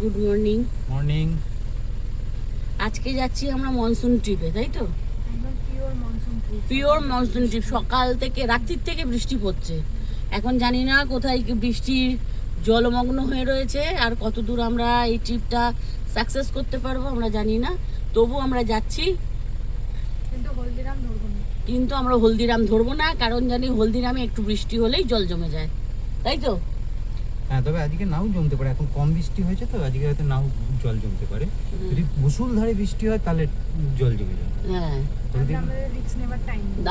Good morning. Morning. আজকে যাচ্ছি আমরা মনসুন ট্রিপে, তাই তো? একদম পিওর মনসুন ট্রিপ। সকাল থেকে রাত্রির থেকে বৃষ্টি পড়ছে। এখন জানি না কোথায় কি বৃষ্টির জলমগ্ন হয়ে রয়েছে, আর কত দূর আমরা এই ট্রিপটা সাকসেস করতে পারবো আমরা জানি না। তবু আমরা যাচ্ছি, কিন্তু আমরা হলদিরাম ধরবো না, কারণ জানি হলদিরামে একটু বৃষ্টি হলেই জল জমে যায়, তাই তো? হ্যাঁ, তবে আজকে নাও জমতে পারে। এখন কম বৃষ্টি হয়েছে তো আজকে হয়তো নাও জল জমতে পারে। যদি মুষলধারে বৃষ্টি হয় তাহলে জল জমে যায়। হ্যাঁ,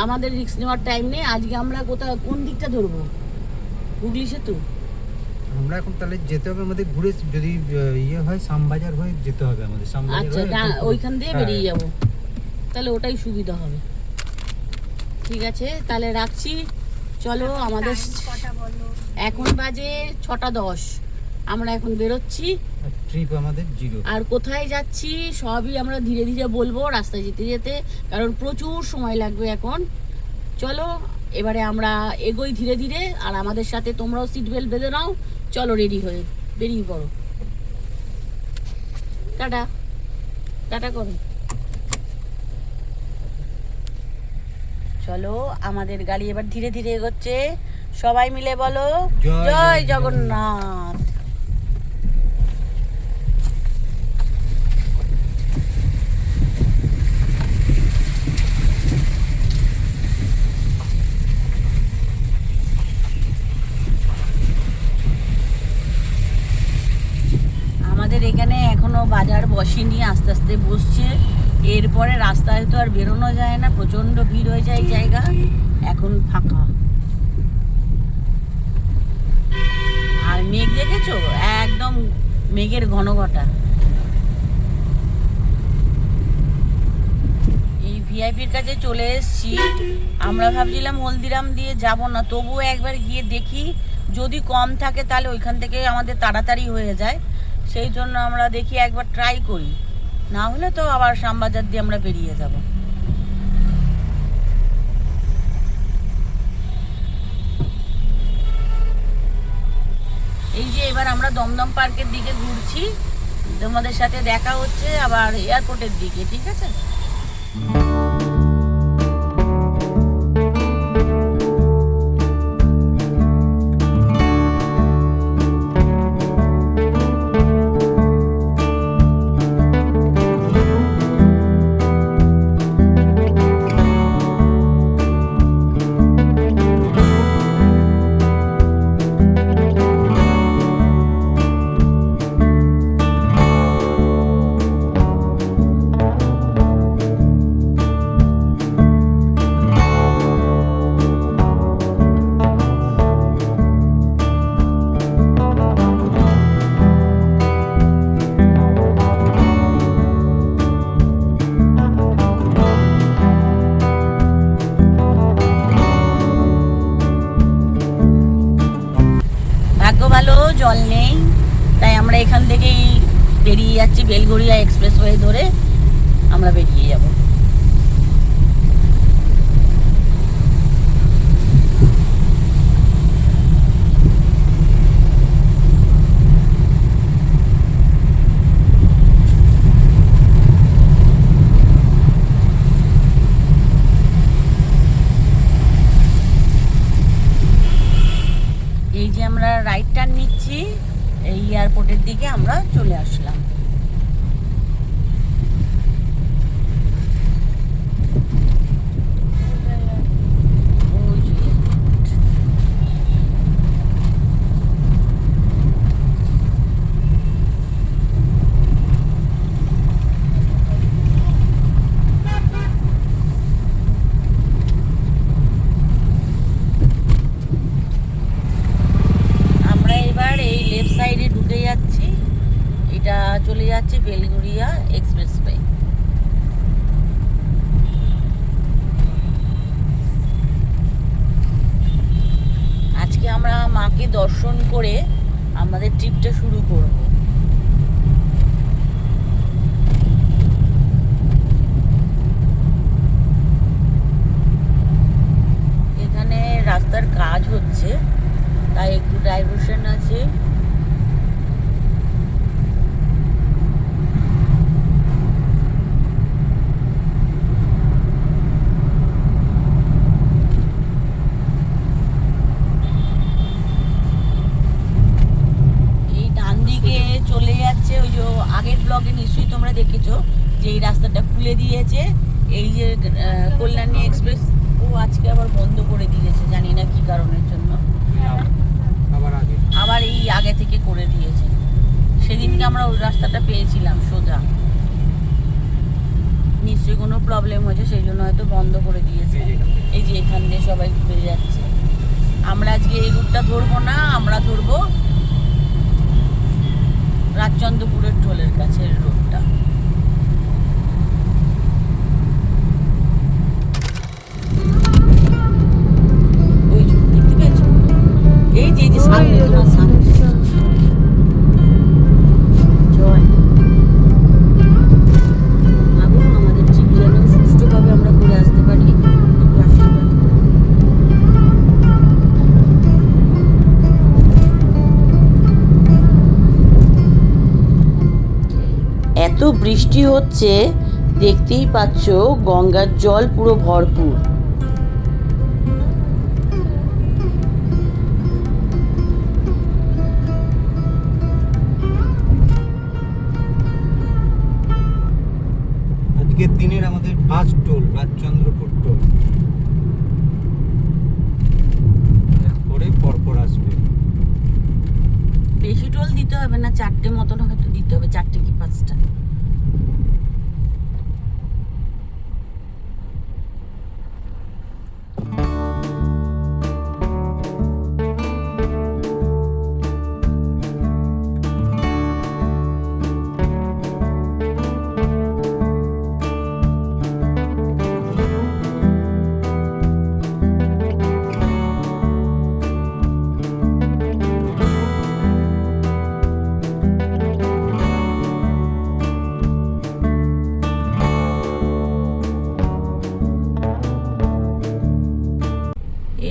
আমাদের রিস্ক নেওয়ার টাইম নেই। আজকে আমরা কোন দিকটা ধরবো? হুগলি সেতু। আমরা এখন তাহলে যেতে হবে আমাদের ঘুরে, যদি ইয়ে হয় শ্যামবাজার হয়ে যেতে হবে আমাদের। আচ্ছা, ওইখান দিয়ে বেরিয়ে যাব, তাহলে ওটাই সুবিধা হবে। ঠিক আছে, তাহলে রাখছি। চলো, আমাদের এখন বাজে 6:10। আমরা এখন বেরোচ্ছি। ট্রিপ আমাদের 0। আর কোথায় যাচ্ছি সবই আমরা ধীরে ধীরে বলবো রাস্তায় যেতে যেতে, কারণ প্রচুর সময় লাগবে এখন। চলো এবারে আমরা এগোই ধীরে ধীরে, আর আমাদের সাথে তোমরাও সিট বেল্ট বেঁধে নাও। চলো, রেডি হয়ে বেরিয়ে পড়ো। টাটা টাটা করো। চলো, আমাদের গাড়ি এবার ধীরে ধীরে এগোচ্ছে। সবাই মিলে বলো জয় জগন্নাথ। আমাদের এখানে এখনো বাজার বসেনি, আস্তে আস্তে বসছে। এরপরে রাস্তায় তো আর বেরোনো যায় না, প্রচন্ড ভিড় হয়ে যায় এই জায়গা। এখন ফাঁকা। আর মেঘ দেখেছো, একদম মেঘের ঘনঘটা। এই ভিআইপির কাছে চলে এসেছি। আমরা ভাবছিলাম হলদিরাম দিয়ে যাব না, তবুও একবার গিয়ে দেখি, যদি কম থাকে তাহলে ওইখান থেকে আমাদের তাড়াতাড়ি হয়ে যায়। সেই জন্য আমরা দেখি একবার ট্রাই করি, না হলে তো আবার শ্যামবাজার দিয়ে আমরা বেরিয়ে যাব। এই যে এবার আমরা দমদম পার্কের দিকে ঘুরছি, তোমাদের সাথে দেখা হচ্ছে আবার এয়ারপোর্টের দিকে, ঠিক আছে? ভালো জল নেই, তাই আমরা এখান থেকেই বেরিয়ে যাচ্ছি। বেলঘড়িয়া এক্সপ্রেসওয়ে ধরে আমরা বেরিয়ে যাব। এই যে আমরা রাইট টার্ন নিচ্ছি, এই এয়ারপোর্টের দিকে আমরা চলে আসলাম। সাইডে ঢুকে যাচ্ছি, এটা চলে যাচ্ছে বেলঘড়িয়া এক্সপ্রেসওয়ে। আজকে আমরা মাকে দর্শন করে আমাদের ট্রিপটা শুরু করব। এখানে রাস্তার কাজ হচ্ছে, তাই একটু ডাইভারশন আছে। আগের ব্লগে নিশ্চয়ই তোমরা দেখেছো যে এই রাস্তাটা খুলে দিয়েছে, এই যে কল্যাণী এক্সপ্রেস ও আজকে আবার বন্ধ করে দিয়েছে, জানি না কি কারণের জন্য। আবার এই আগে থেকে করে দিয়েছে। সেদিনকে আমরা ওই রাস্তাটা পেয়েছিলাম সোজা, নিশ্চয়ই কোনো প্রবলেম হয়েছে সেই জন্য হয়তো বন্ধ করে দিয়েছে। এই যে এখান দিয়ে সবাই ঘুরে যাচ্ছে। আমরা আজকে এই রুটটা ধরবো না, আমরা ধরবো রাজচন্দ্রপুরের টোলের কাছে রোডটা। ওই যে দেখতে পেয়েছো, এই যে সামনে তোমার সামনে। জয় আগুন আমাদের ঠিক যেন সুষ্ঠুভাবে আমরা করে আসতে পারি, একটু আশীর্বাদ করো। এত বৃষ্টি হচ্ছে, দেখতেই পাচ্ছ গঙ্গার জল পুরো ভরপুর। আজকের দিনের আমাদের ফার্স্ট টোল রাজচন্দ্রপুর টোল, এরপরে পরপর আসবে। বেশি টোল দিতে হবে না, 4টে মতন হয়তো দিতে হবে, 4টে কি 5টা।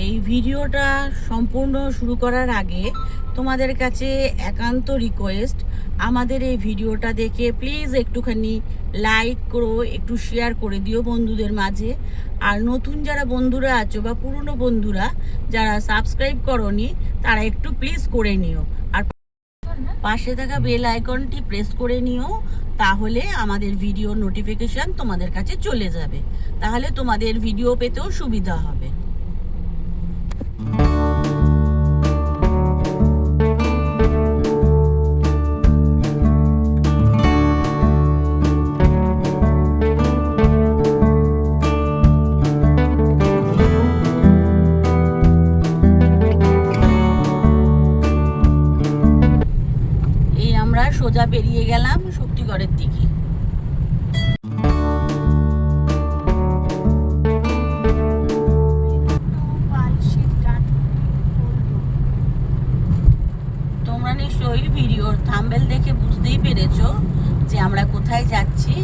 এই ভিডিওটা সম্পূর্ণ শুরু করার আগে তোমাদের কাছে একান্ত রিকোয়েস্ট, আমাদের এই ভিডিওটা দেখে প্লিজ একটুখানি লাইক করো, একটু শেয়ার করে দিও বন্ধুদের মাঝে। আর নতুন যারা বন্ধুরা আছো বা পুরনো বন্ধুরা যারা সাবস্ক্রাইব করোনি তারা একটু প্লিজ করে নিও, আর পাশে থাকা বেল আইকনটি প্রেস করে নিও, তাহলে আমাদের ভিডিও নোটিফিকেশন তোমাদের কাছে চলে যাবে, তাহলে তোমাদের ভিডিও পেতেও সুবিধা হবে। এই আমরা সোজা বেরিয়ে গেলাম শক্তিগড়ের দিকে। তোমরা নিশ্চয়ই ভিডিওর থাম্বনেল দেখে বুঝতেই পেরেছো যে আমরা কোথায় যাচ্ছি।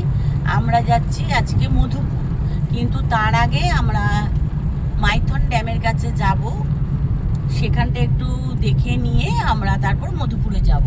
আমরা যাচ্ছি আজকে মধুপুর, কিন্তু তার আগে আমরা মাইথন ড্যামের কাছে যাব, সেখানটা একটু দেখে নিয়ে আমরা তারপর মধুপুরে যাব।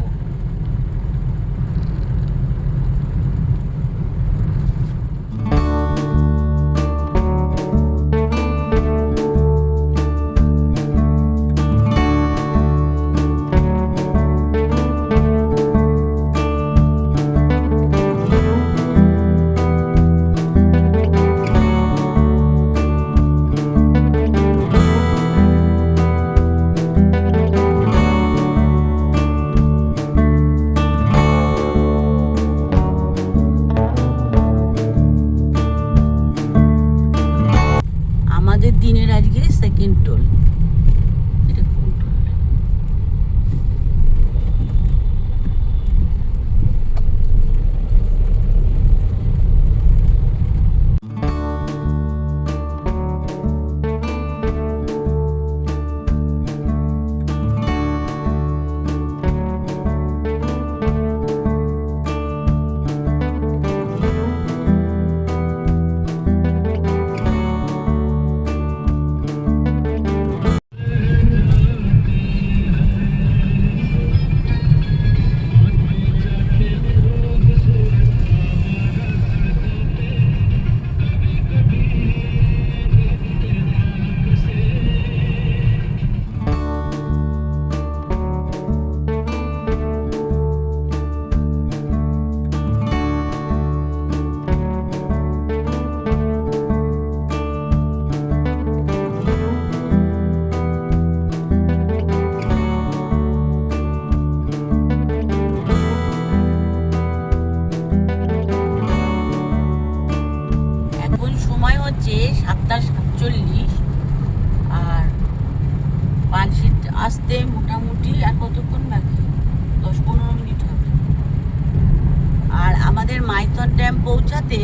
মাইথন ড্যাম পৌঁছাতে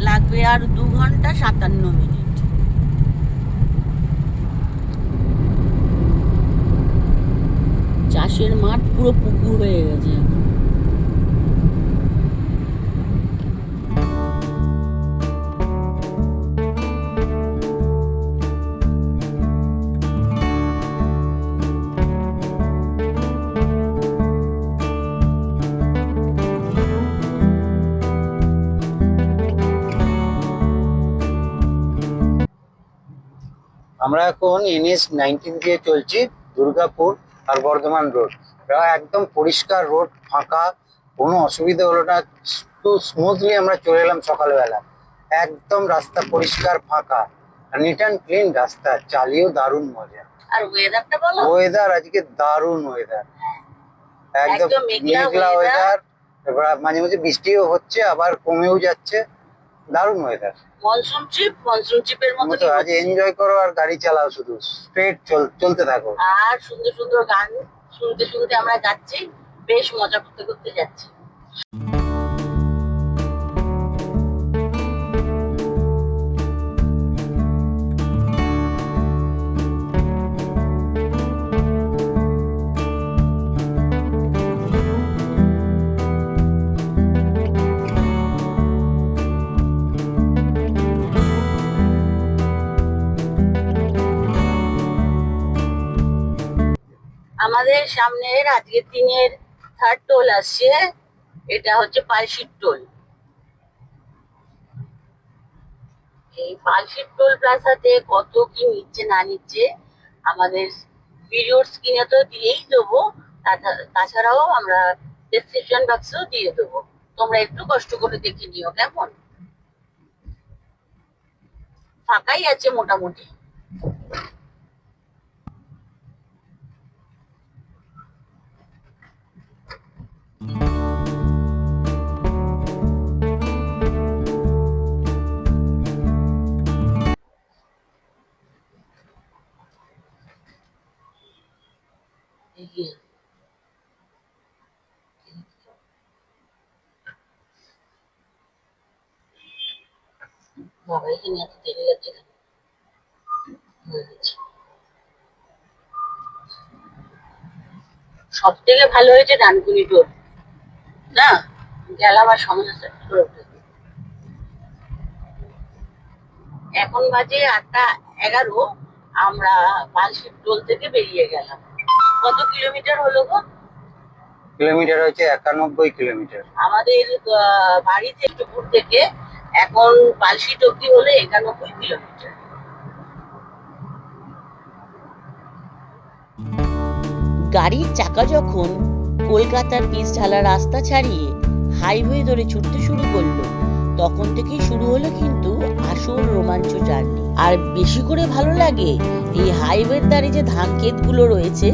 লাগবে আর 2 ঘন্টা 57 মিনিট। চাষের মাঠ পুরো পুকুর হয়ে গেছে। আমরা এখন NH-19 দিয়ে চলছি দুর্গাপুর আর বর্ধমান রোড। একদম পরিষ্কার রোড, ফাঁকা, কোনো অসুবিধা হলো না, খুব স্মুথলি আমরা চলে এলাম সকালবেলা। একদম রাস্তা পরিষ্কার, ফাঁকা, নিট অ্যান্ড ক্লিন রাস্তা, চালিয়েও দারুণ মজা। আর ওয়েদারটা বলো। ওয়েদার আজকে দারুণ ওয়েদার, একদম একদম মেঘলা মেঘলা ওয়েদার। এবার মাঝে মাঝে বৃষ্টিও হচ্ছে, আবার কমেও যাচ্ছে, দারুণ ওয়েদার। মনসুন ট্রিপের মতো তো আজ এনজয় করো আর গাড়ি চালাও, শুধু স্ট্রেট চলতে থাকো। আর সুন্দর সুন্দর গান শুনতে শুনতে আমরা যাচ্ছি, বেশ মজা করতে করতে যাচ্ছি। আমাদের সামনের আজকের দিনের থার্ড টোল আসছে, এটা হচ্ছে পালশিট টোল। এই পালশিট টোল প্লাজাতে কত কি নিচ্ছে না নিচ্ছে আমাদের ভিডিওর স্ক্রিনে তো দিয়েই দেবো, তাছাড়াও আমরা ডেসক্রিপশন বক্সেও দিয়ে দেবো, তোমরা একটু কষ্ট করে দেখে নিও কেমন। ফাঁকাই আছে মোটামুটি। বাবা এখানে এত দেরি লাগছে কেন? সব থেকে ভালো হয়েছে ডানকুনি টোল, না গেলাম আর সমস্যা। এখন বাজে 8:11, আমরা পালশিট টোল থেকে বেরিয়ে গেলাম। কত কিলোমিটার হলো গো? কিলোমিটার হচ্ছে 91 কিলোমিটার। আমাদের বাড়ি থেকে পুর থেকে এখন পালশিট অব্দি হলো 91 কিলোমিটার। গাড়ির চাকা যখন কলকাতার পিচ ঢালা রাস্তা ছাড়িয়ে হাইওয়ে ধরে ছুটতে শুরু করলো, তখন থেকেই শুরু হলো কিন্তু আসল রোমাঞ্চ জার্নি। আর বেশি করে ভালো লাগে এই হাইওয়ের ধারে যে ধান ক্ষেতগুলো রয়েছে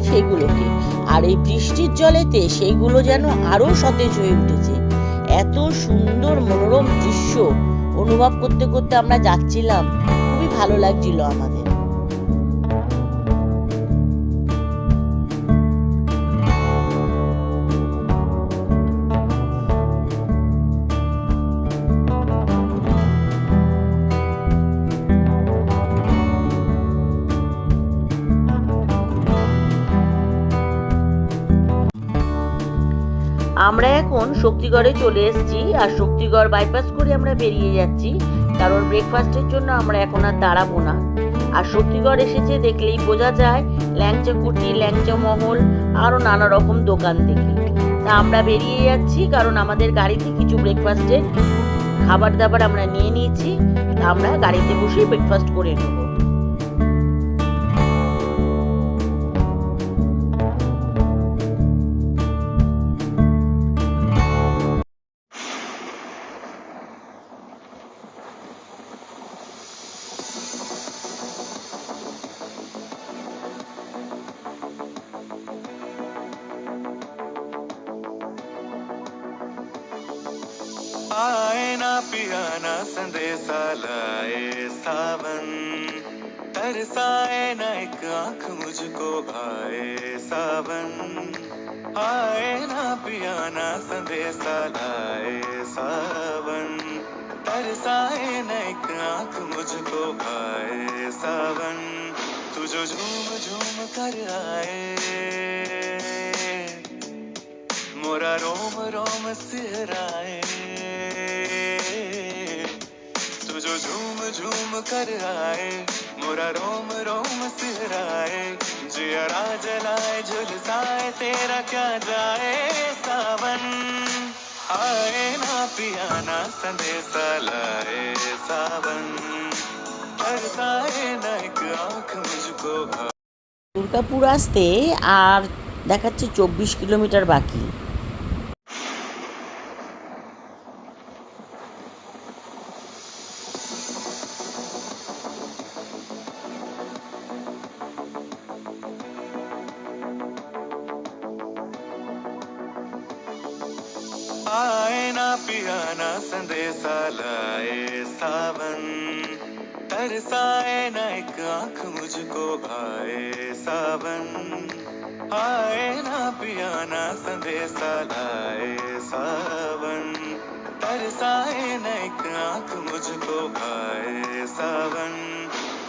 সেগুলোকে, আর এই বৃষ্টির জলেতে সেইগুলো যেন আরো সতেজ হয়ে উঠেছে। এত সুন্দর মনোরম দৃশ্য অনুভব করতে করতে আমরা যাচ্ছিলাম, খুবই ভালো লাগছিল আমাদের। আমরা এখন শক্তিগড়ে চলে এসেছি, আর শক্তিগড় বাইপাস করে আমরা বেরিয়ে যাচ্ছি, কারণ ব্রেকফাস্টের জন্য আমরা এখন আর দাঁড়াবো না। আর শক্তিগড় এসেছে দেখলেই বোঝা যায় ল্যাংচা কুটি, ল্যাংচা মহল, আরো নানা রকম দোকান থেকে। তা আমরা বেরিয়ে যাচ্ছি, কারণ আমাদের গাড়িতে কিছু ব্রেকফাস্টের খাবার দাবার আমরা নিয়ে নিয়েছি, তা আমরা গাড়িতে বসেই ব্রেকফাস্ট করে নেব। आए ना पियाना संदेशा लाए सावन, तरसाए ना एक आंख मुझको भाए सावन। आए ना पियाना संदेशा लाए सावन तरसाए न एक आंख मुझको भाए सावन तू जो झूम झूम कर आए मोरा रोम रोम सिहराए तू जो झूम झूम कर आए मोरा रोम रोम सिहराए जियरा जलाए झुलसाए तेरा क्या जाए सावन आए ना पिया ना संदेशा लाए सावन तरसाए ना एक आंख मुझको भाए দুর্গাপুর আসতে আর দেখাচ্ছে 24 কিলোমিটার বাকি। आए ना पिया ना संदेशा लाए सावन तरसाए ना एक आंख मुझको भाए सावन आए ना पिया ना संदेशा लाए सावन तरसाए ना एक आंख मुझको भाए सावन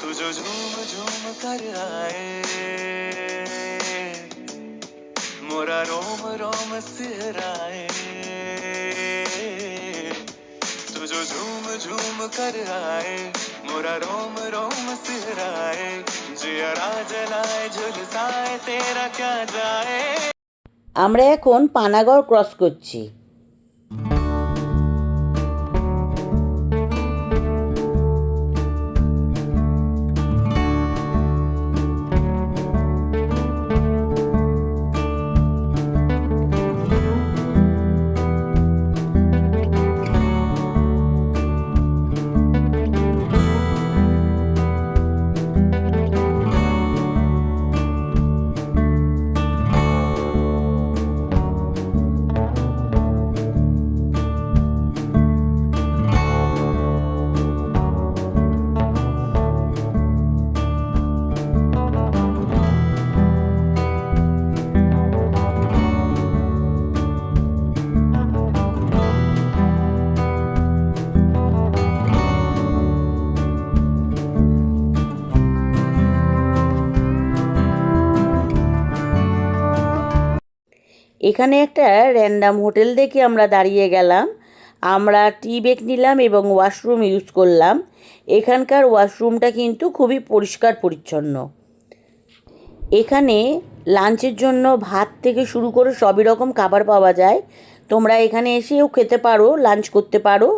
तू जो झूम झूम कर आए मोरा रोम रोम सिहराए तू जो झूम झूम कर आए मोरा रोम रोम सिहराए जियरा जलाए झुलसाए तेरा क्या जाए। আমরা এখন পানাগড় ক্রস করছি। এখানে একটা র্যান্ডাম হোটেল দেখে আমরা দাঁড়িয়ে গেলাম। আমরা টি ব্রেক নিলাম এবং ওয়াশরুম ইউজ করলাম। এখানকার ওয়াশরুমটা কিন্তু খুবই পরিষ্কার পরিচ্ছন্ন। এখানে লাঞ্চের জন্য ভাত থেকে শুরু করে সবই রকম খাবার পাওয়া যায়। তোমরা এখানে এসেও খেতে পারো, লাঞ্চ করতে পারো,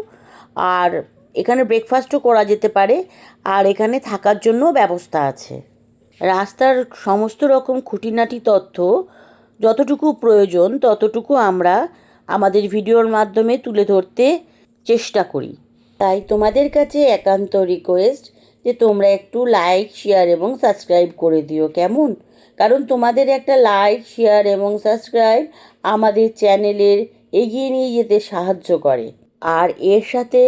আর এখানে ব্রেকফাস্টও করা যেতে পারে, আর এখানে থাকার জন্য ব্যবস্থা আছে। রাস্তার সমস্ত রকম খুঁটিনাটি তথ্য যতটুকু প্রয়োজন ততটুকু আমরা আমাদের ভিডিওর মাধ্যমে তুলে ধরতে চেষ্টা করি। তাই তোমাদের কাছে একান্ত রিকোয়েস্ট যে তোমরা একটু লাইক, শেয়ার এবং সাবস্ক্রাইব করে দিও, কেমন? কারণ তোমাদের একটা লাইক, শেয়ার এবং সাবস্ক্রাইব আমাদের চ্যানেলের এগিয়ে নিয়ে যেতে সাহায্য করে। আর এর সাথে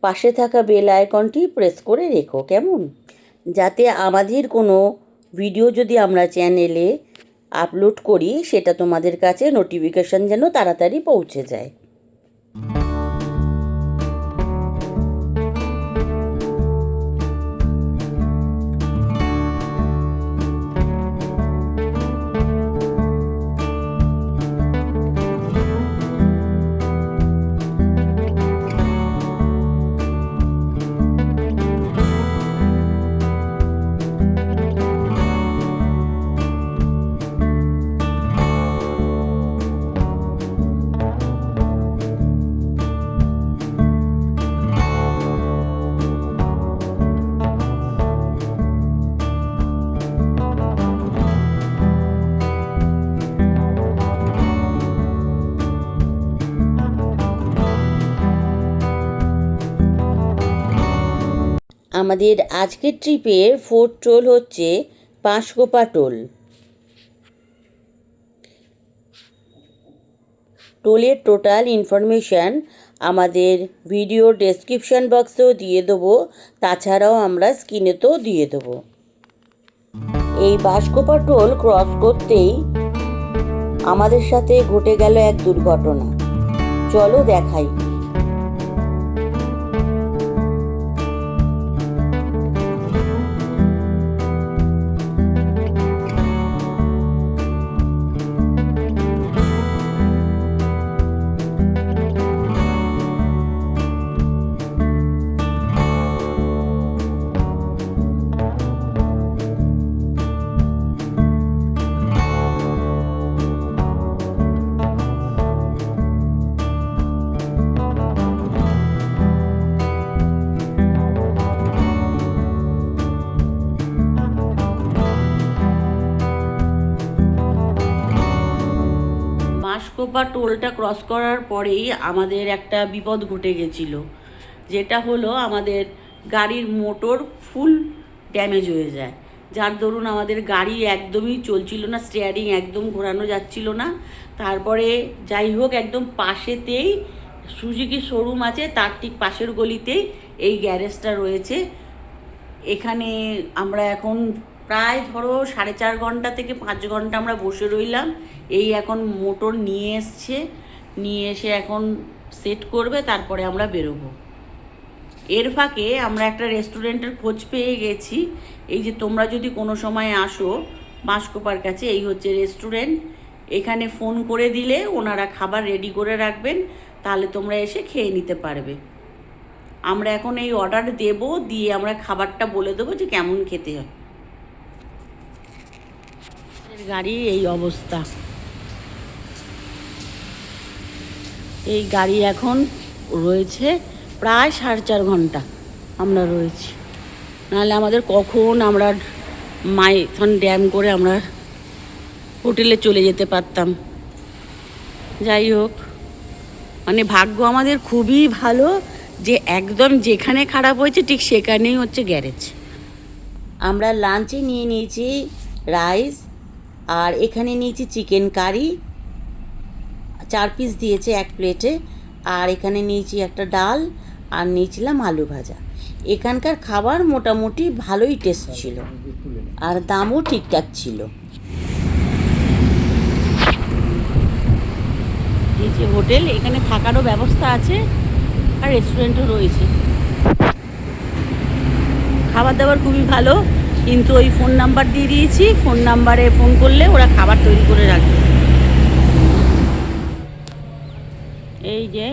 পাশে থাকা বেল আইকনটি প্রেস করে রেখো, কেমন? যাতে আমাদের কোনো ভিডিও যদি আমরা চ্যানেলে আপলোড করি সেটা তোমাদের কাছে নোটিফিকেশন যেন তাড়াতাড়ি পৌঁছে যায়। আমাদের আজকের ট্রিপের ফোর্থ টোল হচ্ছে পাঁশকোপা টোল। টোলের টোটাল ইনফরমেশান আমাদের ভিডিও ডেসক্রিপশান বক্সেও দিয়ে দেবো, তাছাড়াও আমরা স্ক্রিনেতেও দিয়ে দেবো। এই বাঁশকোপা টোল ক্রস করতেই আমাদের সাথে ঘটে গেল এক দুর্ঘটনা। চলো দেখাই। মাসকোপা টোলটা ক্রস করার পরেই আমাদের একটা বিপদ ঘটে গেছিল, যেটা হলো আমাদের গাড়ির মোটর ফুল ড্যামেজ হয়ে যায়, যার দরুন আমাদের গাড়ি একদমই চলছিল না, স্টিয়ারিং একদম ঘোরানো যাচ্ছিল না। তারপরে যাই হোক একদম পাশেতেই সুজুকি শোরুম আছে, তার ঠিক পাশের গলিতেই এই গ্যারেজটা রয়েছে। এখানে আমরা এখন প্রায় ধরো 4.5 ঘন্টা থেকে 5 ঘন্টা আমরা বসে রইলাম। এই এখন মোটর নিয়ে এসে এখন সেট করবে, তারপরে আমরা বেরোবো। এর ফাঁকে আমরা একটা রেস্টুরেন্টের খোঁজ পেয়ে গেছি। এই যে তোমরা যদি কোনো সময় আসো মাসকোপার কাছে, এই হচ্ছে রেস্টুরেন্ট। এখানে ফোন করে দিলে ওনারা খাবার রেডি করে রাখবেন, তাহলে তোমরা এসে খেয়ে নিতে পারবে। আমরা এখন এই অর্ডার দেব, দিয়ে আমরা খাবারটা বলে দেবো যে কেমন খেতে হয়। গাড়ি এই অবস্থা, এই গাড়ি এখন রয়েছে প্রায় 4.5 ঘন্টা আমরা রয়েছি, নাহলে আমাদের কখন আমরা মাইথন ড্যাম করে আমরা হোটেলে চলে যেতে পারতাম। যাই হোক, মানে ভাগ্য আমাদের খুবই ভালো যে একদম যেখানে খারাপ হয়েছে ঠিক সেখানেই হচ্ছে গ্যারেজ। আমরা লাঞ্চে নিয়ে নিয়েছি রাইস, আর এখানে নিয়েছি চিকেন কারি, 4 পিস দিয়েছে এক প্লেটে, আর এখানে নিয়েছি একটা ডাল, আর নিয়েছিলাম আলু ভাজা। এখানকার খাবার মোটামুটি ভালোই টেস্ট ছিল, আর দামও ঠিকঠাক ছিল। এই যে হোটেল, এখানে থাকারও ব্যবস্থা আছে, আর রেস্টুরেন্টও রয়েছে। খাবার দাবার খুবই ভালো, কিন্তু ওই ফোন নাম্বার দিয়ে দিয়েছি, ফোন নাম্বারে ফোন করলে ওরা খাবার তৈরি করে রাখবে। এই যে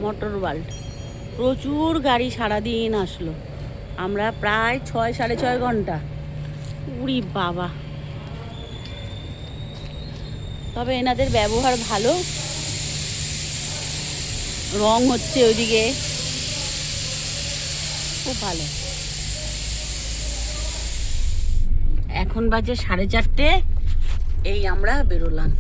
মোটর ওয়ার্ল্ড, প্রচুর গাড়ি সারাদিন আসলো। আমরা প্রায় 6-6.5 ঘন্টা। উড়ি বাবা! তবে এনাদের ব্যবহার ভালো। রং হচ্ছে ওইদিকে, খুব ভালো। এখন বাজে 4:30, এই আমরা বেরোলাম।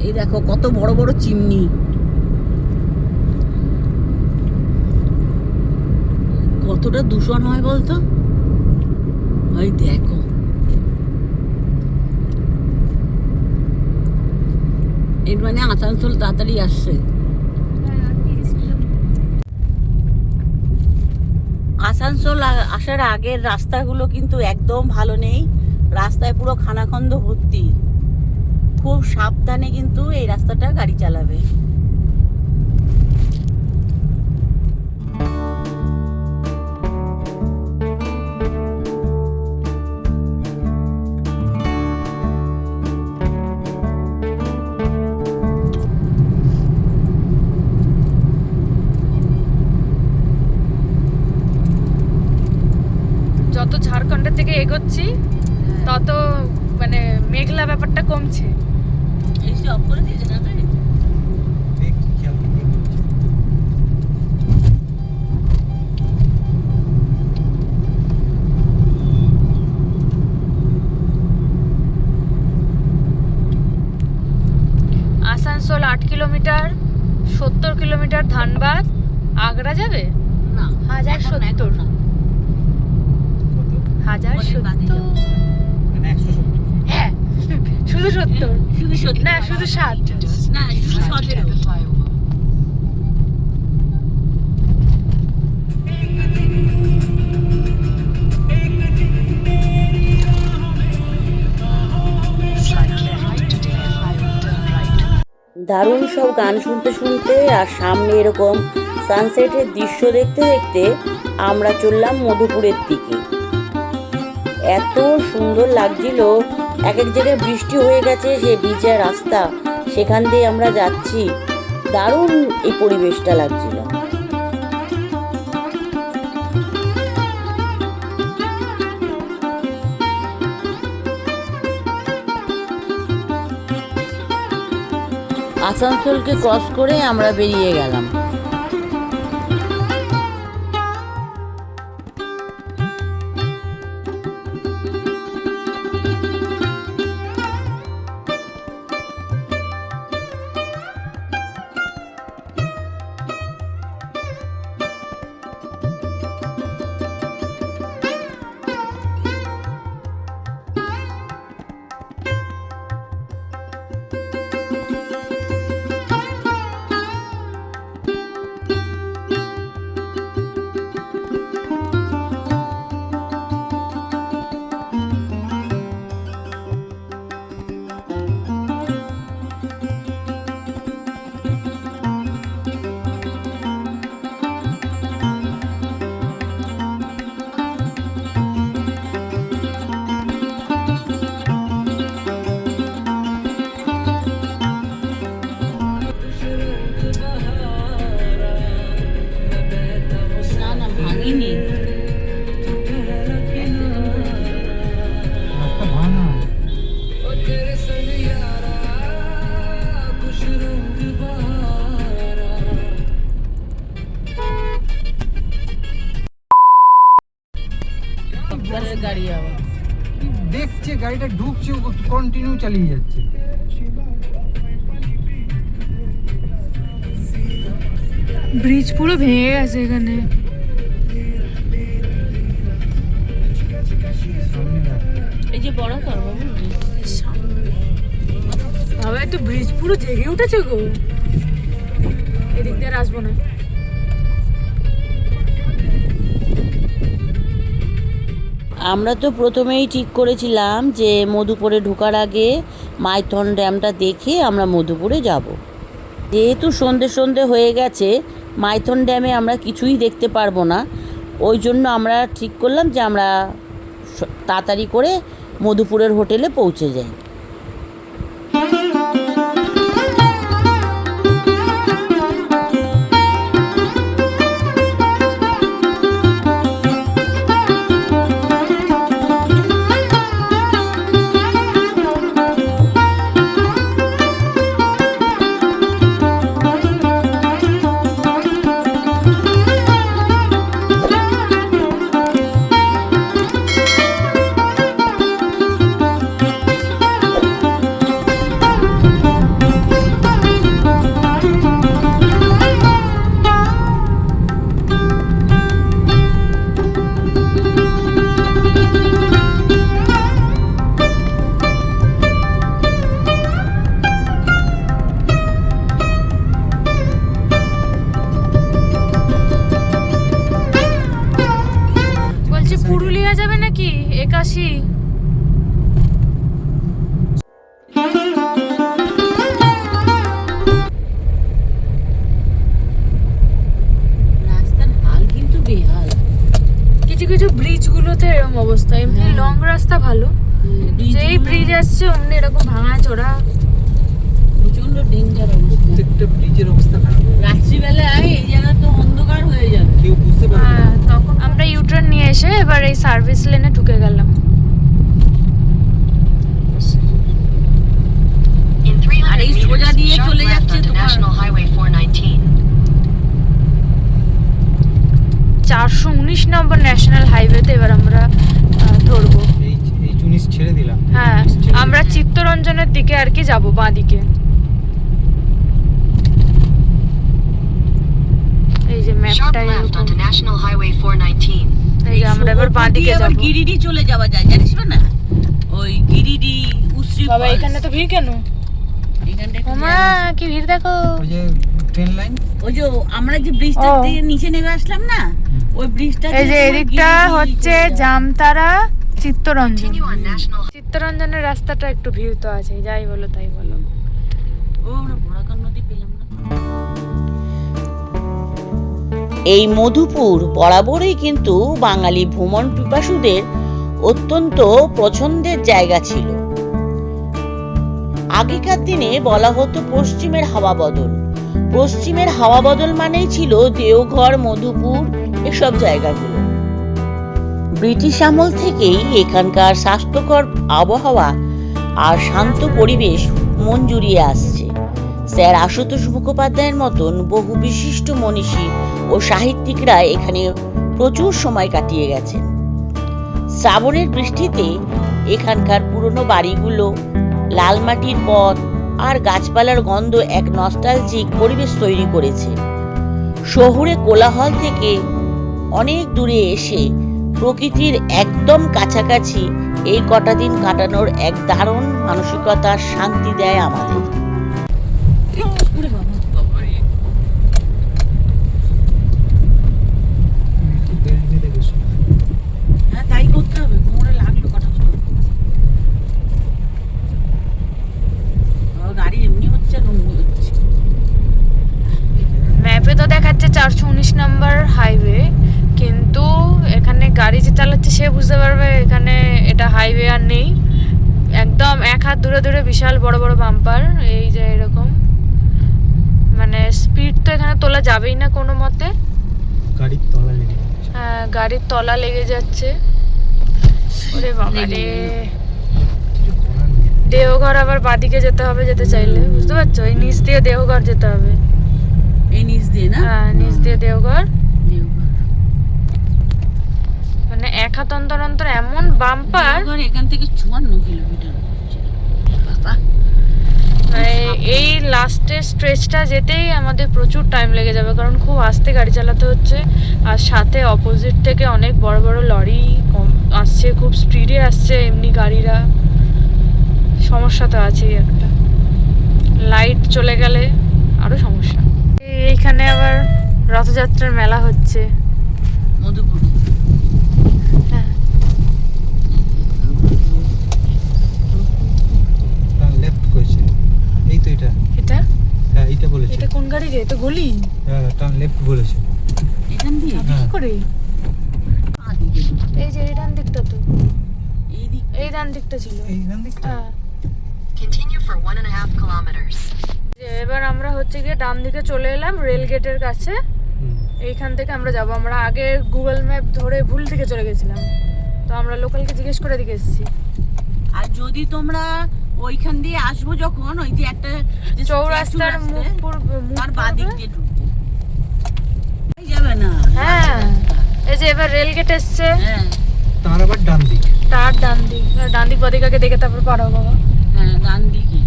এই দেখো কত বড় বড় চিমনি, কতটা দূষণ হয় বলতো। ওই দেখো, এর মানে আসানসোল তাড়াতাড়ি আসছে। আসানসোল আসার আগের রাস্তাগুলো কিন্তু একদম ভালো নেই, রাস্তায় পুরো খানাখন্দ ভর্তি। খুব সাবধানে কিন্তু এই রাস্তাটা গাড়ি চালাবে। যত ঝাড়খণ্ডের থেকে এগোচ্ছি তত মানে মেঘলা ব্যাপারটা কমছে। এসি অফ করে দিয়েছে না রে? Asansol 8 kilometre, 70 kilometre Dhanbad. আগ্রা যাবে না, 1070। না। 1070, হ্যাঁ শুধু 70, শুধু 70 না শুধু 60, না শুধু 17। দারুণ সব গান শুনতে শুনতে আর সামনে এরকম সানসেটের দৃশ্য দেখতে দেখতে আমরা চললাম মধুপুরের দিকে। এত সুন্দর লাগছিল, এক এক জায়গায় বৃষ্টি হয়ে গেছে, সে ভিজা রাস্তা, সেখান দিয়ে আমরা যাচ্ছি, দারুণ এই পরিবেশটা লাগছিল। আসানসোলকে ক্রস করে আমরা বেরিয়ে গেলাম। না না ভাঙিনি। গাড়ি আবার দেখছে গাড়িটা ঢুকছে, কন্টিনিউ চালিয়ে যাচ্ছে। ব্রিজ পুরো ভেঙে গেছে এখানে। এই যে বড় কর বাবু বাবা, তো ব্রিজ পুরো জেগে উঠেছে গো। এদিক দিয়ে আর আসবো না। আমরা তো প্রথমেই ঠিক করেছিলাম যে মধুপুরে ঢোকার আগে মাইথন ড্যামটা দেখে আমরা মধুপুরে যাব। যেহেতু সন্ধে হয়ে গেছে, মাইথন ড্যামে আমরা কিছুই দেখতে পারবো না। ওই জন্য আমরা ঠিক করলাম যে আমরা তাড়াতাড়ি করে মধুপুরের হোটেলে পৌঁছে যাই। পুরুলিয়া যাবে নাকি? 81 রাস্তার হাল কিন্তু বেহাল। কিছু কিছু ব্রিজ গুলোতে এরকম অবস্থা। এমনি লং রাস্তা ভালো, যেই ব্রিজ আসছে অমনি এরকম ভাঙা চোরা, প্রচন্ড ডেঞ্জার অবস্থা। প্রত্যেকটা ব্রিজের অবস্থা খারাপ। রাত্রিবেলায় এই জায়গা তো অন্ধকার হয়ে যাবে। কেউ বুঝতে পারবে না। হ্যাঁ, তখন আমরা ইউটার্ন নিয়ে এসে এবার এই সার্ভিস লেনে ঢুকে গেলাম। আর এই সোজা দিয়ে চলে যাচ্ছে তোমার National Highway 419. 419 নম্বর ন্যাশনাল হাইওয়েতে এবার আমরা ধরবো। এই চুনিস ছেড়ে দিলাম। হ্যাঁ, আমরা চিত্তরঞ্জনের দিকে আর কি যাবো, বাঁ দিকে। এই যে Sharp ম্যাপটা left এরকম। onto National Highway 419. এই যে আমরা এবার বাঁ দিকে আবার যাবো। গিরিডি চলে যাওয়া যায়, জানিস না? ওই গিরিডি উশ্রী বাবা, falls। এখানে তো ভিড় কেন? এখানটা একটু ওমা, কি ভিড় দেখো। ওই যে ট্রেন লাইন, ওই যে আমরা যে ব্রিজটা ও। দিয়ে নিচে নেমে আসলাম না, ওই ব্রিজটা এই যে এদিকটা হচ্ছে Jamtara Chittaranjan. Continue on National চিত্তরঞ্জনের রাস্তাটা একটু ভিড় তো আছে, যাই বলো তাই বলো। ও আমরা বড়াকার নদী পেলাম না। এই মধুপুর বরাবরই কিন্তু বাঙালি ভ্রমণ পিপাসুদের অত্যন্ত পছন্দের জায়গা ছিল। আগেকার দিনে বলা হতো পশ্চিমের হাওয়া বদল। পশ্চিমের হাওয়া বদল মানেই ছিল দেওঘর, মধুপুর, এসব জায়গাগুলো। ব্রিটিশ আমল থেকেই এখানকার স্বাস্থ্যকর আবহাওয়া আর শান্ত পরিবেশ মন জুড়িয়ে আসছে। স্যার আশুতোষ মুখোপাধ্যায়ের মতন বহু বিশিষ্ট মনীষী ও সাহিত্যিকরা এখানে প্রচুর সময় কাটিয়ে গেছেন। শ্রাবণের বৃষ্টিতে এখানকার পুরনো বাড়িগুলো, লাল মাটির পথ আর গাছপালার গন্ধ এক নস্টালজিক পরিবেশ তৈরি করেছে। শহুরে কোলাহল থেকে অনেক দূরে এসে প্রকৃতির একদম কাছাকাছি এই কটা দিন কাটানোর এক দারুণ মানসিকতার শান্তি দেয় আমাদের। হ্যাঁ তাই করতে হবে, কোমরে লাগলো কটা গাড়ি এমনি হচ্ছে হচ্ছে। ম্যাপে তো দেখাচ্ছে 419 নম্বর হাইওয়ে, কিন্তু এখানে গাড়ি যে চালাচ্ছে সে বুঝতে পারবে এখানে এটা হাইওয়ে আর নেই। একদম এক হাত দূরে দূরে বিশাল বড় বড় বাম্পার, এই যে এরকম, মানে স্পিড তো এখানে তোলা যাবেই না কোনো মতে। হ্যাঁ, গাড়ির তলা লেগে যাচ্ছে। ওরে বাবা রে, দেওঘর আবার বাদিকে যেতে হবে যেতে চাইলে, বুঝতে পারছো? এই নিচ দিয়ে দেওঘর যেতে হবে। এই নিচ দিয়ে না? হ্যাঁ, নিচ দিয়ে দেওঘর। মানে এক হাত অন্তর অন্তর এমন বাম্পার, এখান থেকে 54 কিলোমিটার। মানে এই লাস্টের স্ট্রেচটা যেতেই আমাদের প্রচুর টাইম লেগে যাবে, কারণ খুব আস্তে গাড়ি চালাতে হচ্ছে। আর সাথে অপোজিট থেকে অনেক বড় বড় লরি আসছে, খুব স্পিডে আসছে এমনি গাড়িরা। সমস্যা তো আছেই একটা, লাইট চলে গেলে আরো সমস্যা। এইখানে আবার রথযাত্রার মেলা হচ্ছে মধুপুর। হ্যাঁ, লেফট কইছে এই তো এটা এটা হ্যাঁ এটা বলেছে এটা কোন গাড়ি রে? এটা গলি। হ্যাঁ টার্ন লেফট বলেছে এখান দিয়ে কি করে? এই যে এই ডান দিকটা তো, এই দিক এই ডান দিকটা ছিল। এই ডান দিকটা হ্যাঁ, Continue for 1.5 kilometers. যে এবার আমরা হচ্ছে গিয়ে ডান দিকে চলে এলাম রেল গেটের কাছে। এইখান থেকে আমরা যাব, আমরা আগে গুগল ম্যাপ ধরে ভুল দিকে চলে গেছিলাম, তো আমরা লোকালকে জিজ্ঞেস করে দিকে এসেছি। আর যদি তোমরা ওইখান দিয়ে আসবো যখন, ওই যে একটা যে চৌরাস্তার statue মুখ আছে, তার বাদিক দিয়ে ঢুকবো। এই যাবে না। হ্যাঁ, এই যে এবার রেল গেট এসছে, হ্যাঁ তার আবার ডান দিক তার ডান দিক। ডান দিক বাদিক আগে দেখে তারপর পারো বাবা। হ্যাঁ ডান দিকে।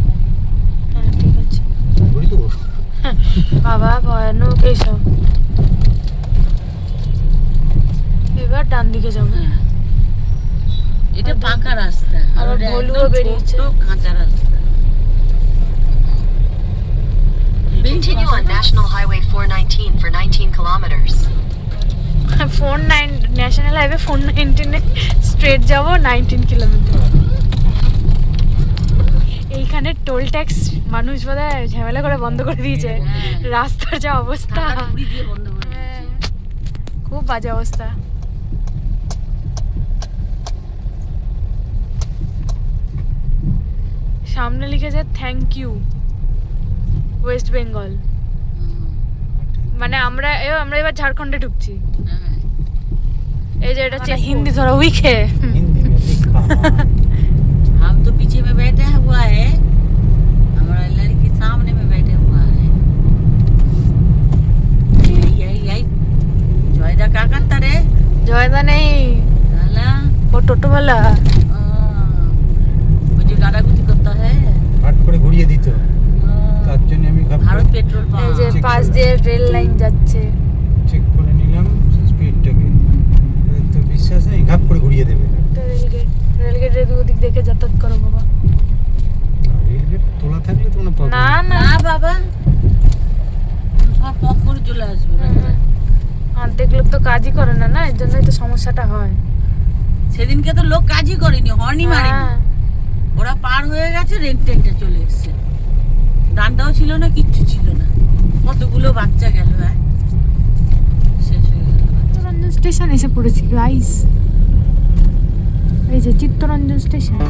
হ্যাঁ ঠিক আছে ওই তো বাবা, ভয়ানক এইসব। এবার ডান দিকে যাবো। হ্যাঁ এটা পাকা রাস্তা, আর আবার ওটা ভলুও একদম বেরিয়েছে। ছোট কাঁচা রাস্তা। Continue on National Highway 419 for 19 kilometers. National highway 419 straight যাব 19 কিলোমিটার। এইখানে টোল ট্যাক্স মানুষ বোধহয় ঝামেলা করে বন্ধ করে দিয়েছে। রাস্তার যা অবস্থা, টাকা কুড়ি দিয়ে বন্ধ করে দিয়েছে। খুব বাজে অবস্থা। সামনে লিখেছে থ্যাংক ইউ ওয়েস্ট বেঙ্গল। মানে আমরা এবার ঝাড়খণ্ডে ঢুকছি। হ্যাঁ। এই যে এটা হচ্ছে হিন্দি थोड़ा वीक है। হিন্দি में लिखा हम तो पीछे में बैठा हुआ है, हमारा लड़की सामने में बैठे हुआ है। यही জয়দা কাকা তারে জয়দা নেই, তাহলে ও টোটোওয়ালা। ওই যে গাড়াগুড়ি করতে হয়, হাট করে ঘুরিয়ে দিত, তার জন্য আমি ভারত পেট্রোল এই পাম্প। যে check পাশ করে। দিয়ে রেল লাইন যাচ্ছে। চেক করে নিলাম স্পিডটাকে, এদের তো বিশ্বাস নেই, ঘাপ করে ঘুরিয়ে দেবে। একটা রেলগেটের ওদিক দেখে যাতায়াত করো বাবা। রেলগেট তোলা থাকলে তো না পাবে না না, না বাবা, সব পক করে চলে আসবে। অর্ধেক লোক তো কাজই করে না, না এর জন্যই তো সমস্যাটা হয়। সেদিনকে তো লোক কাজই করেনি, হর্নই মারেনি। হ্যাঁ, ওরা পার হয়ে গেছে, ট্রেনটা চলে এসছে। ডান্ডাও ছিল না, কিচ্ছু ছিল না। কতগুলো বাচ্চা গেল, হ্যাঁ শেষ হয়ে গেল। চিত্তরঞ্জন স্টেশন এসে পড়েছি গাইস। এই যে চিত্তরঞ্জন স্টেশন।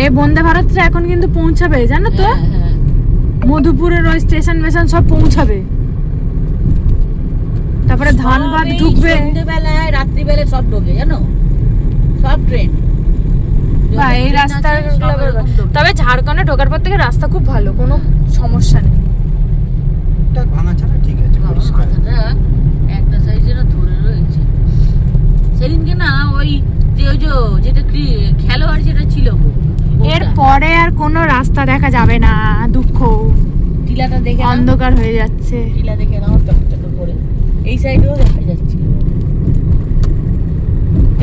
এই বন্দে ভারতটা এখন কিন্তু পৌঁছাবে জানো তো, হ্যাঁ মধুপুরের ওই স্টেশন মেশন সব পৌঁছাবে, তারপরে ধানবাদ সব এই ঢুকবে। সন্ধ্যেবেলায় রাত্রিবেলায় সব ঢোকে জানো, সব ট্রেন। বা এই রাস্তার তবে ঝাড়খণ্ডে ঢোকার পর থেকে রাস্তা খুব ভালো, কোনো সমস্যা নেই। একটা ভাঙা ছাড়া ঠিক আছে, পরিষ্কার। একটা সাইজের ধরে রয়েছে সেদিনকে না, ওই যে ওই যে যেটা খেলোয়াড় যেটা ছিল গো, এর পরে আর কোনো রাস্তা দেখা যাবে না, দুঃখ, টিলাটা দেখে নাও, অন্ধকার হয়ে যাচ্ছে। টিলা দেখে নাও চকচক করে, এই সাইডেও দেখা যাচ্ছিল।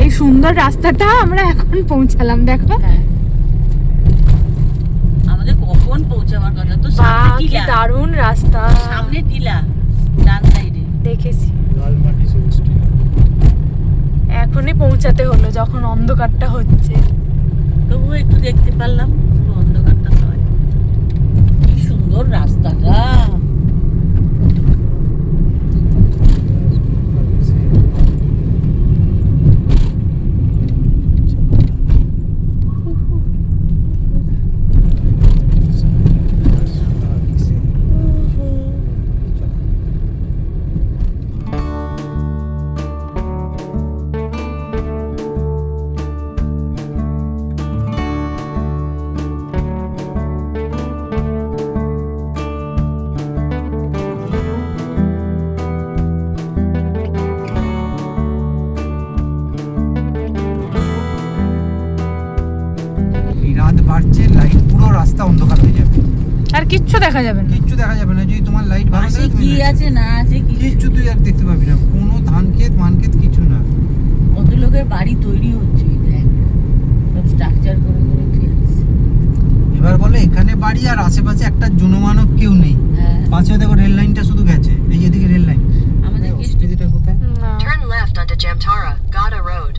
এই সুন্দর রাস্তাটা আমরা এখন পৌঁছালাম, দেখো। হ্যাঁ আমাদের কখন পৌঁছাবার কথা, তো সামনে কি টিলা, দারুণ রাস্তা, সামনে টিলা ডান সাইডে। দেখেছি। লাল মাটি সবুজ টিলা। এখনই পৌঁছাতে হলো যখন অন্ধকারটা হচ্ছে। তবুও একটু দেখতে পারলাম, পুরো অন্ধকারটা নয়। কি সুন্দর রাস্তাটা। এই রাত বাড়ছে, লাইট পুরো রাস্তা অন্ধকার হয়ে যাবে, আর কিচ্ছু দেখা যাবে না। কিচ্ছু দেখা যাবে না। যদি তোমার লাইট ভালো পাশে থাকে তুমি কি আছে না আছে কি, কিচ্ছু তুই আর দেখতে পাবি না, কোনো ধান ক্ষেত মান ক্ষেত কিছু না। কত লোকের বাড়ি তৈরি হচ্ছে, এই দেখ সব স্ট্রাকচার করে করে ফেলছে। এবার বলে এখানে বাড়ি আর আশেপাশে একটা জনমানব কেউ নেই। হ্যাঁ পাশে দেখো রেল লাইনটা শুধু গেছে, এই এদিকে রেল লাইন। আমাদের অস্ট্রেলিয়াটা কোথায়? না, Turn left onto Jamtara, Gada Road.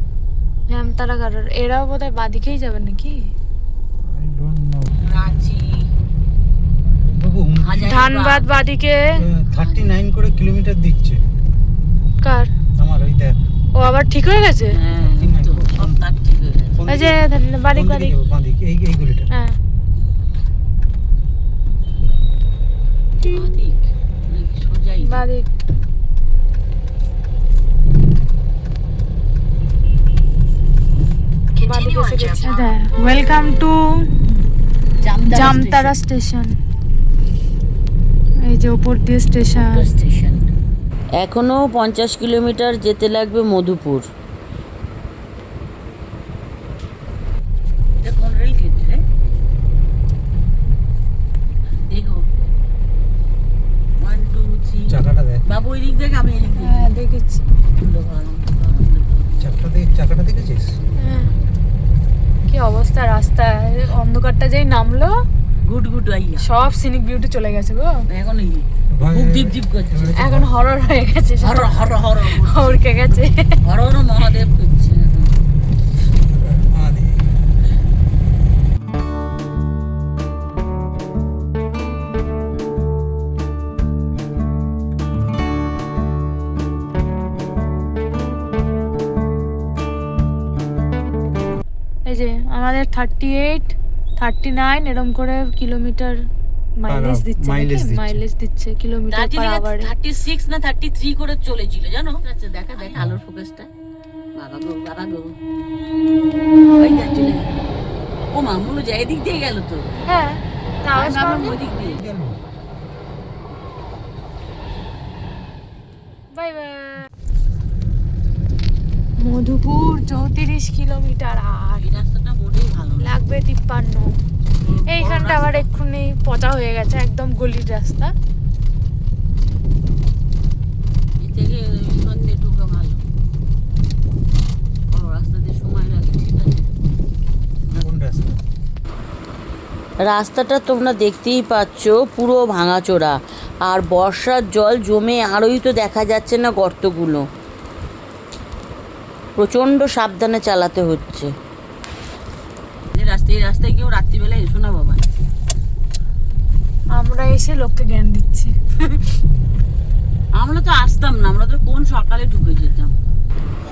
Jamtara গাড়ার এরাও বোধহয় বাদিকেই যাবে নাকি। I don't know. রাঁচি, বাবু, হাজারিবাগ। ধানবাদ বাদিকে। 39 করে কিলোমিটার দিচ্ছে কার? আমার, ওই দেখ। ও আবার ঠিক হয়ে গেছে। হ্যাঁ এই তো, সব কাজ ঠিক হয়ে গেছে। কোন ওই যে দিকে- বাদিক কোন দিকে বাদিক। যাবো? বাঁ দিকে, এই গলিটা। হ্যাঁ বাদিক, নাকি সোজাই? বাদিক। বাদিক Continue on এসে গেছে। Jamtara. Welcome to Jamtara Jamtara station. এই যে উপর দিয়ে স্টেশন। স্টেশন। এখনো 50 কিলোমিটার যেতে লাগবে মধুপুর। এটা কোন রেল গেট রে? দেখো 1 2 3। চাকাটা দেখ, বাবু ওই দিক দেখ, আমি এই দিক দেখি। হ্যাঁ দেখেছি। চাকাটা দেখেছিস? হ্যাঁ। কি অবস্থা রাস্তায়, অন্ধকারটা যেই নামলো গুড গুড আইয়া, সব সিনিক বিউটি চলে গেছে গো। এখন এই ভাই, বুক ডিপ ডিপ করছে, এখন হরর হয়ে গেছে, সব হর হর হর হরকে গেছে। হর হর মহাদেব করছে এখন। বাঁ দিকে। এই যে আমাদের 38 39 এরকম করে কিলোমিটার মাইলেজ দিচ্ছে, mileage দিচ্ছে। মাইলেজ দিচ্ছে কিলোমিটার পার দার্জিলিং আওয়ারে। 36 না 33 করে চলেছিল জানো। আচ্ছা দেখা দেখ আলোর ফোকাসটা, বাবা গো বাবা গো, ওই যা চলে গেল। ও মামুলো যায় এদিক দিয়ে গেল তো, হ্যাঁ তাও আমি ভাবলাম ওই দিক দিয়ে। গেল। Bye bye. মধুপুর 34 কিলোমিটার আর এই রাস্তাটা মোটেই ভালো না। লাগবে 53। এইখানটা আবার এক্ষুনি পচা হয়ে গেছে, একদম গলির রাস্তা। এর থেকে সন্ধ্যে ঢুকা ভালো, বড় রাস্তাতে সময় লাগে, ঠিক আছে। কোন রাস্তা? রাস্তাটা তোমরা দেখতেই পাচ্ছ, পুরো ভাঙাচোরা, আর বর্ষার জল জমে আরোই তো দেখা যাচ্ছে না গর্তগুলো। প্রচণ্ড সাবধানে চালাতে হচ্ছে। এই রাস্তায় কেউ রাত্রিবেলা এসো না বাবা। আমরা এসে লোককে জ্ঞান দিচ্ছি। আমরা তো আসতাম না, আমরা তো কোন সকালে ঢুকে যেতাম।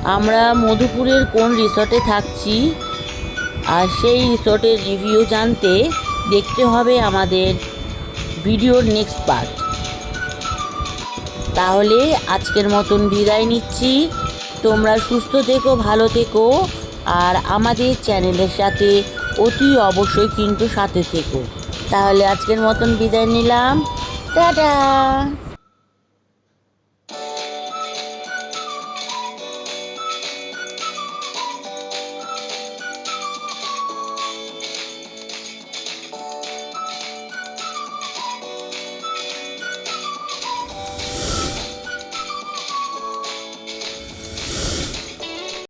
আমরা মধুপুরের কোন রিসর্টে থাকছি আর সেই রিসোর্টের রিভিউ জানতে দেখতে হবে আমাদের ভিডিওর নেক্সট পার্ট। তাহলে আজকের মতন বিদায় নিচ্ছি। তোমরা সুস্থ থেকো, ভালো থেকো, আর আমাদের চ্যানেলের সাথে অতি অবশ্যই কিন্তু সাথে থেকো। তাহলে আজকের মতন বিদায় নিলাম, টাটা।